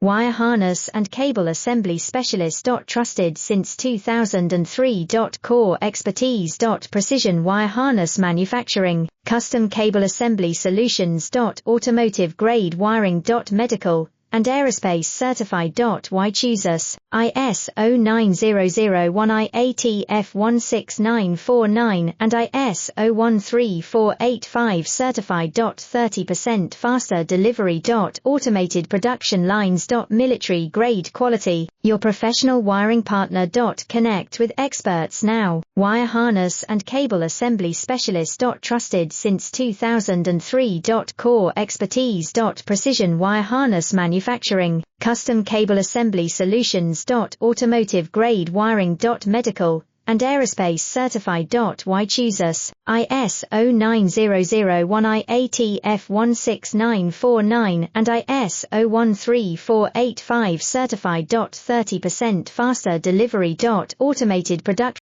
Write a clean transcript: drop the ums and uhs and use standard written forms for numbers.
Wire harness and cable assembly specialist. Trusted since 2003. Core expertise. Precision wire harness manufacturing, custom cable assembly solutions. Automotive grade wiring. Medical and aerospace certified. Why choose us? ISO 9001 IATF 16949 and ISO 13485 certified. 30% faster delivery. Automated production lines. Military grade quality, your professional wiring partner. Connect with experts now. Wire harness and cable assembly specialist. Trusted since 2003. Core expertise. Precision wire harness manufacturing, custom cable assembly solutions. Automotive grade wiring. Medical and aerospace certified. Why choose us? ISO 9001 IATF 16949 and ISO 13485 certified. 30% faster delivery. Automated production